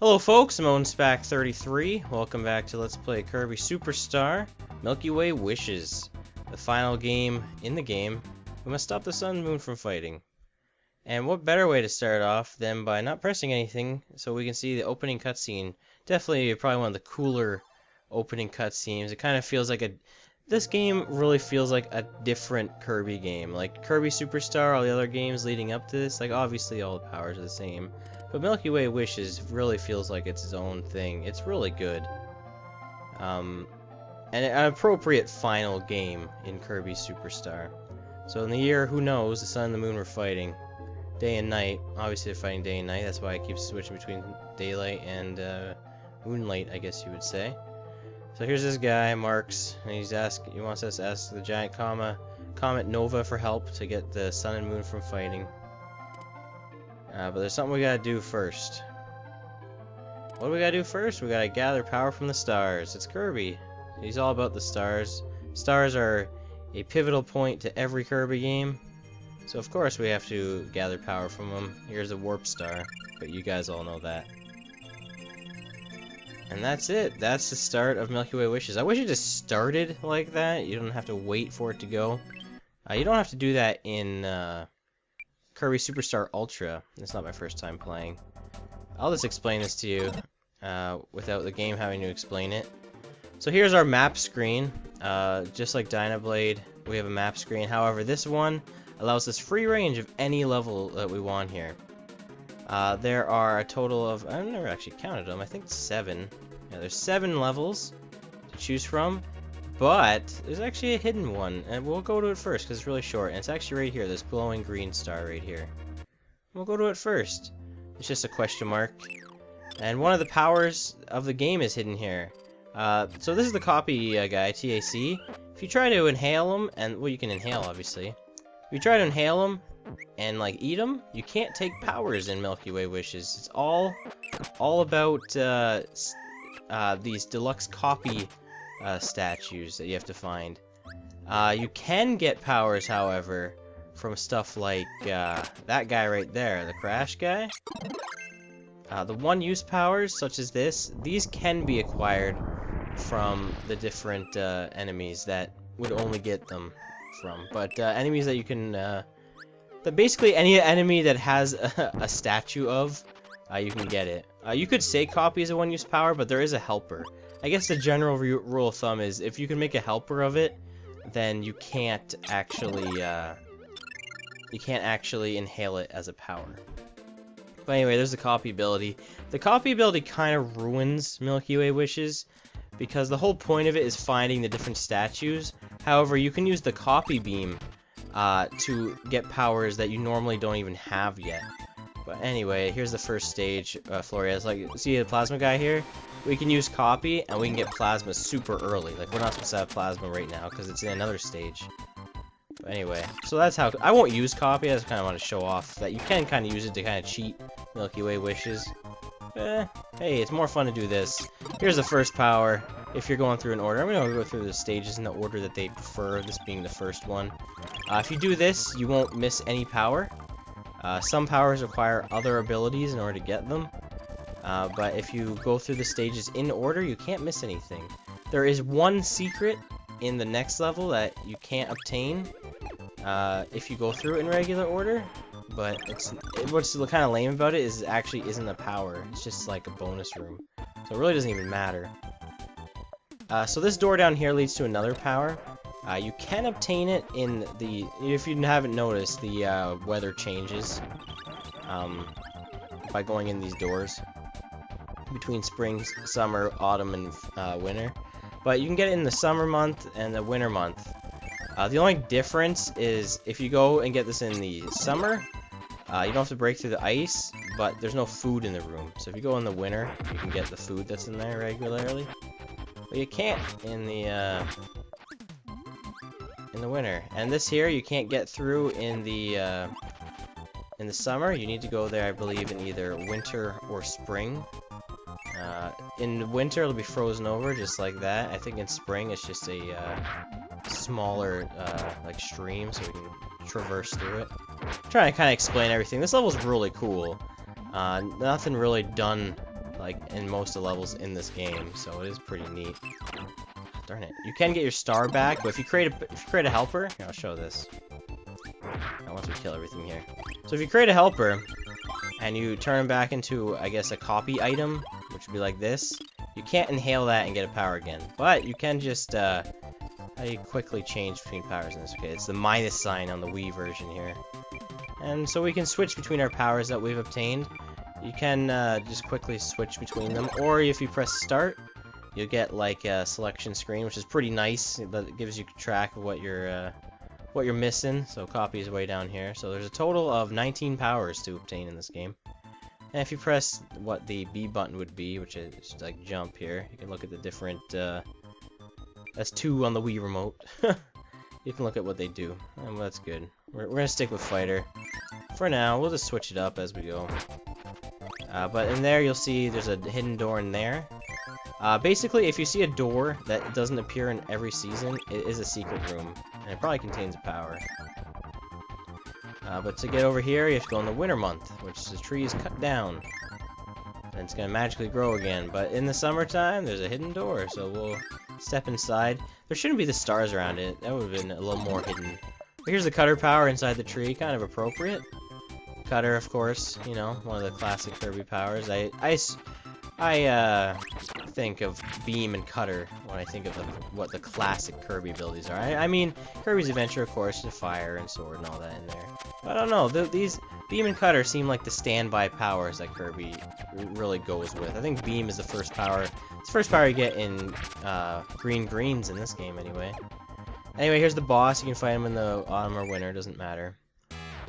Hello folks, I'm OwensBack33. Welcome back to Let's Play Kirby Superstar Milky Way Wishes. The final game in the game. We must stop the sun and moon from fighting. And what better way to start off than by not pressing anything so we can see the opening cutscene. Definitely probably one of the cooler opening cutscenes. It kind of feels like this game really feels like a different Kirby game. Like Kirby Superstar, all the other games leading up to this, like obviously all the powers are the same. But Milky Way Wishes really feels like it's its own thing. It's really good. And an appropriate final game in Kirby Superstar. So in the year, who knows, the sun and the moon were fighting. Day and night. Obviously they're fighting day and night. That's why I keep switching between daylight and moonlight, I guess you would say. So here's this guy, Marks, and he wants us to ask the giant Comet Nova for help to get the sun and moon from fighting. But there's something we gotta do first. What do we gotta do first? We gotta gather power from the stars. It's Kirby. He's all about the stars. Stars are a pivotal point to every Kirby game. So of course we have to gather power from them. Here's a warp star, but you guys all know that. And that's it. That's the start of Milky Way Wishes. I wish it just started like that. You don't have to wait for it to go. You don't have to do that in Kirby Superstar Ultra. It's not my first time playing. I'll just explain this to you without the game having to explain it. So here's our map screen. Just like Dynablade, we have a map screen. However, this one allows us free range of any level that we want here. There are a total of, I've never actually counted them, I think 7. Yeah, there's 7 levels to choose from. But there's actually a hidden one, and we'll go to it first because it's really short. And it's actually right here, this glowing green star right here. We'll go to it first. It's just a question mark. And one of the powers of the game is hidden here. So this is the copy guy, TAC. If you try to inhale him, and well, you can inhale obviously. If you try to inhale him and like eat him, you can't take powers in Milky Way Wishes. It's all about these deluxe copy statues that you have to find. You can get powers, however, from stuff like that guy right there, the Crash guy. The one-use powers, such as these can be acquired from the different enemies that would only get them from. But enemies that you can, basically any enemy that has a statue of, you can get it. You could say copy is a one-use power, but there is a helper. I guess the general rule of thumb is if you can make a helper of it, then you can't actually inhale it as a power. But anyway, there's the copy ability. The copy ability kind of ruins Milky Way Wishes because the whole point of it is finding the different statues. However, you can use the copy beam to get powers that you normally don't even have yet. But anyway, here's the first stage, Floria. It's like, see the plasma guy here? We can use copy, and we can get plasma super early. Like, we're not supposed to have plasma right now, because it's in another stage. But anyway, so that's how... I won't use copy, I just kind of want to show off that you can kind of use it to kind of cheat Milky Way Wishes. Hey, it's more fun to do this. Here's the first power, if you're going through an order. I'm going to go through the stages in the order that they prefer, this being the first one. If you do this, you won't miss any power. Some powers require other abilities in order to get them, but if you go through the stages in order, you can't miss anything. There is one secret in the next level that you can't obtain if you go through it in regular order, but what's kind of lame about it is it actually isn't a power. It's just like a bonus room, so it really doesn't even matter. So this door down here leads to another power. You can obtain it in the, if you haven't noticed, the weather changes by going in these doors between spring, summer, autumn, and winter. But you can get it in the summer month and the winter month. The only difference is if you go and get this in the summer, you don't have to break through the ice, but there's no food in the room. So if you go in the winter, you can get the food that's in there regularly. But you can't in the winter. And this here you can't get through in the summer. You need to go there, I believe, in either winter or spring. In winter it'll be frozen over just like that. I think in spring it's just a smaller like stream, so we can traverse through it. I'm trying to kind of explain everything. This level's really cool. Nothing really done like in most of the levels in this game, so it is pretty neat. Darn it! You can get your star back, but if you create a helper, here, I'll show this. Once we kill everything here, so if you create a helper and you turn them back into, I guess, a copy item, which would be like this, you can't inhale that and get a power again, but you can just how do you quickly change between powers in this case? It's the minus sign on the Wii version here. And so we can switch between our powers that we've obtained. You can just quickly switch between them, or if you press start, you'll get like a selection screen, which is pretty nice. It gives you track of what you're missing. So copy is way down here. So there's a total of 19 powers to obtain in this game. And if you press what the B button would be, which is like jump here, you can look at the different. That's 2 on the Wii remote. You can look at what they do, and that's good. We're gonna stick with fighter for now. We'll just switch it up as we go. But in there, you'll see there's a hidden door in there. Basically, if you see a door that doesn't appear in every season, it is a secret room, and it probably contains a power. But to get over here, you have to go in the winter month, which the tree is cut down, and it's gonna magically grow again. But in the summertime, there's a hidden door, so we'll step inside. There shouldn't be the stars around it. That would have been a little more hidden. But here's the cutter power inside the tree, kind of appropriate. Cutter, of course, you know, one of the classic Kirby powers. I think of beam and cutter when I think of what the classic Kirby abilities are. I mean, Kirby's Adventure, of course, the fire and sword and all that in there. But I don't know, these beam and cutter seem like the standby powers that Kirby really goes with. I think beam is the first power. It's the first power you get in greens in this game, anyway. Anyway, here's the boss. You can fight him in the autumn or winter, doesn't matter.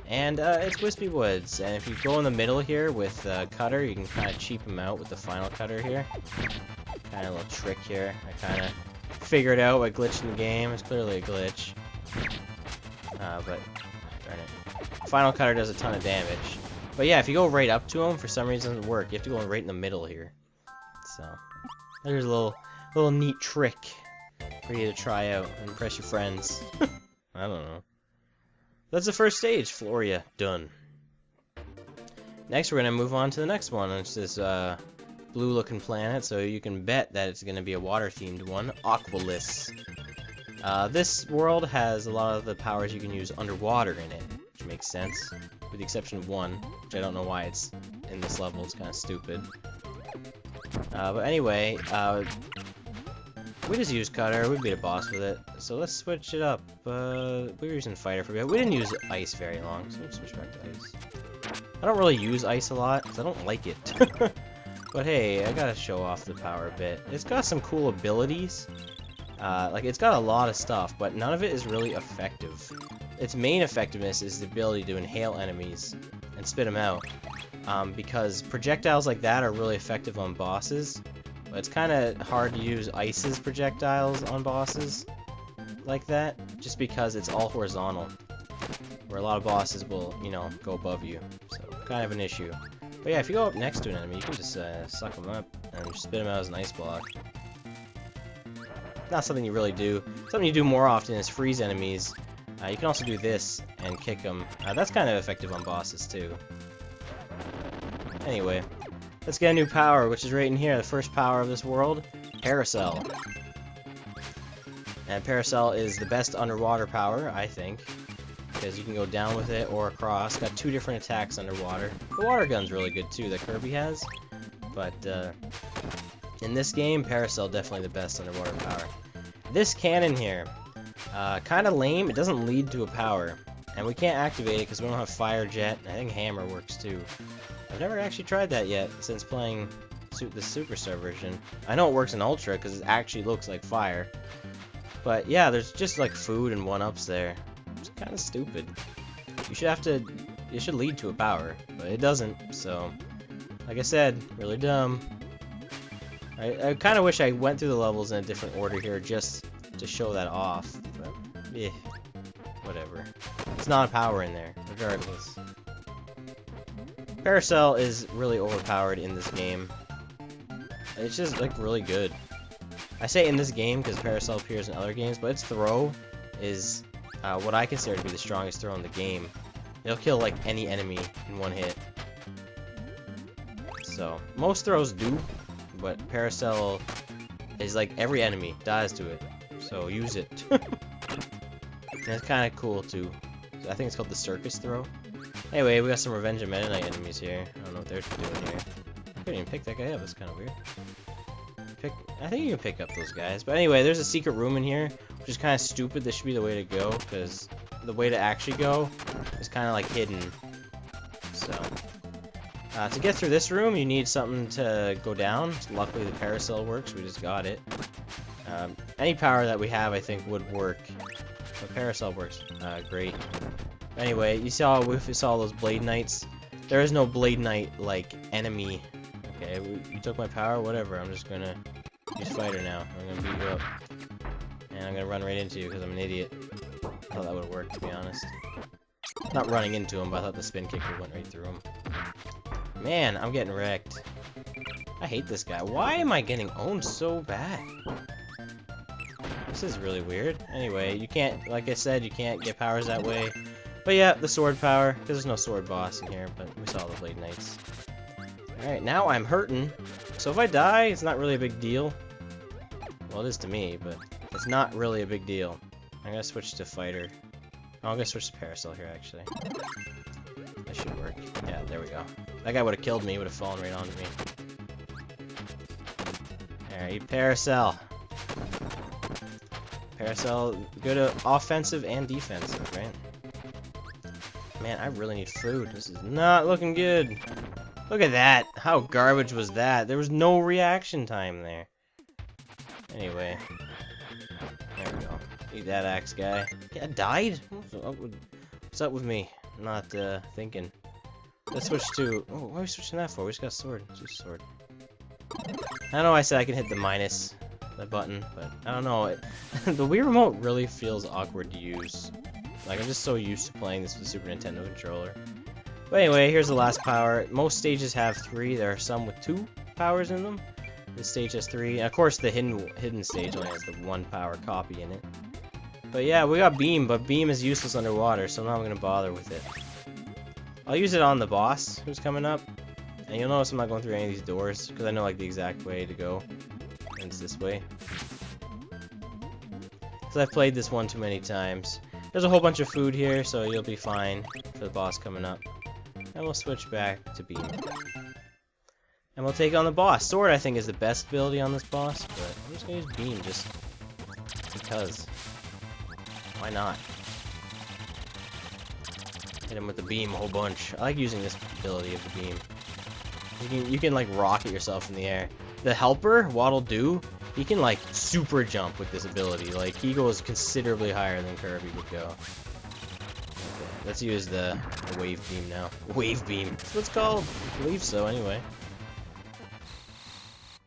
And it's Wispy Woods, and if you go in the middle here with Cutter, you can kind of cheap him out with the final Cutter here. Kind of a little trick here. I kind of figured out what glitched in the game. It's clearly a glitch. But, darn it. Final Cutter does a ton of damage. But yeah, if you go right up to him, for some reason it doesn't work. You have to go right in the middle here. So, there's a little neat trick for you to try out and impress your friends. I don't know. That's the first stage, Floria, done. Next we're going to move on to the next one. It's this blue looking planet, so you can bet that it's going to be a water themed one, Aqualiss. This world has a lot of the powers you can use underwater in it, which makes sense, with the exception of one, which I don't know why it's in this level, it's kind of stupid. But anyway, we just use Cutter, we beat a boss with it, so let's switch it up. We were using Fighter for a bit. We didn't use Ice very long, so let's switch back to Ice. I don't really use Ice a lot, because I don't like it. But hey, I gotta show off the power a bit. It's got some cool abilities. Like, it's got a lot of stuff, but none of it is really effective. Its main effectiveness is the ability to inhale enemies and spit them out. Because projectiles like that are really effective on bosses. But it's kind of hard to use Ice's projectiles on bosses like that, just because it's all horizontal, where a lot of bosses will, you know, go above you, so kind of an issue. But yeah, if you go up next to an enemy, you can just suck them up and spit them out as an ice block. Not something you really do. Something you do more often is freeze enemies. You can also do this and kick them. That's kind of effective on bosses too. Anyway, let's get a new power, which is right in here. The first power of this world, Paracel. And Paracel is the best underwater power, I think, because you can go down with it or across. Got 2 different attacks underwater. The water gun's really good too, that Kirby has. But in this game, Paracel definitely the best underwater power. This cannon here, kind of lame. It doesn't lead to a power, and we can't activate it because we don't have Fire Jet. I think Hammer works too. I've never actually tried that yet since playing the Superstar version. I know it works in Ultra because it actually looks like fire. But yeah, there's just like food and 1-ups there. It's kind of stupid. It should lead to a power, but it doesn't, so like I said, really dumb. I kind of wish I went through the levels in a different order here just to show that off, but eh, whatever. It's not a power in there, regardless. Paracel is really overpowered in this game. It's just like really good. I say in this game because Paracel appears in other games, but its throw is what I consider to be the strongest throw in the game. It'll kill like any enemy in 1 hit. So, most throws do, but Paracel is like every enemy dies to it. So, use it. And it's kind of cool, too. So I think it's called the Circus Throw. Anyway, we got some Revenge of Meta Knight enemies here. I don't know what they're doing here. I couldn't even pick that guy up, that's kind of weird. I think you can pick up those guys. But anyway, there's a secret room in here, which is kind of stupid. This should be the way to go, because the way to actually go is kind of like hidden. So, to get through this room, you need something to go down. Luckily, the Paracel works. We just got it. Any power that we have, I think, would work. But Paracel works great. Anyway, we saw those Blade Knights. There is no Blade Knight like enemy. Okay, you took my power, whatever. I'm just gonna use Fighter now. I'm gonna beat you up. And I'm gonna run right into you because I'm an idiot. I thought that would work, to be honest. Not running into him, but I thought the spin kicker went right through him. Man, I'm getting wrecked. I hate this guy. Why am I getting owned so bad? This is really weird. Anyway, you can't, like I said, you can't get powers that way. But yeah, the sword power, because there's no sword boss in here, but we saw the Blade Knights. Alright, now I'm hurting. So if I die, it's not really a big deal. Well, it is to me, but it's not really a big deal. I'm gonna switch to Fighter. Oh, I'm gonna switch to Paracel here, actually. That should work. Yeah, there we go. That guy would have killed me, would have fallen right onto me. Alright, Paracel. Paracel, good at offensive and defensive, right? Man, I really need food. This is not looking good. Look at that. How garbage was that? There was no reaction time there. Anyway. There we go. Eat that axe guy. Yeah, I died? What's up with me? I'm not thinking. Let's switch to... Oh, what are we switching that for? We just got a sword. Let's use a sword. I know I said I can hit the minus, the button, but I don't know. The Wii Remote really feels awkward to use. Like, I'm just so used to playing this with the Super Nintendo controller. But anyway, here's the last power. Most stages have 3. There are some with 2 powers in them. This stage has 3. And of course, the hidden stage only has the 1 power copy in it. But yeah, we got Beam, but Beam is useless underwater, so I'm not going to bother with it. I'll use it on the boss who's coming up. And you'll notice I'm not going through any of these doors, because I know like the exact way to go. And it's this way. Because I've played this one too many times. There's a whole bunch of food here, so you'll be fine for the boss coming up. And we'll switch back to Beam. And we'll take on the boss. Sword, I think, is the best ability on this boss, but I'm just going to use Beam just because. Why not? Hit him with the beam a whole bunch. I like using this ability of the beam. You can like rocket yourself in the air. The helper, Waddle Doo, he can like super jump with this ability. Like he goes considerably higher than Kirby would go. Okay, let's use the wave beam now. Wave beam. That's what it's called. I believe so anyway.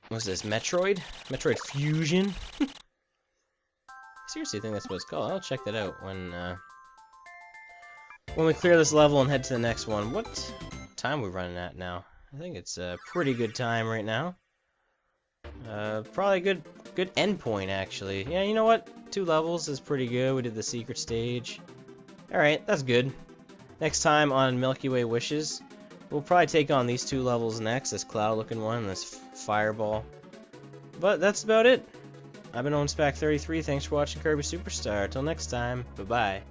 What's this? Metroid? Metroid Fusion? Seriously, I think that's what it's called. I'll check that out when we clear this level and head to the next one. What time are we running at now? I think it's a pretty good time right now. Probably a good end point, actually. Yeah, you know what? 2 levels is pretty good. We did the secret stage. Alright, that's good. Next time on Milky Way Wishes, we'll probably take on these 2 levels next. This cloud-looking one and this fireball. But that's about it. I've been OwenSpack33. Thanks for watching Kirby Superstar. Till next time, bye-bye.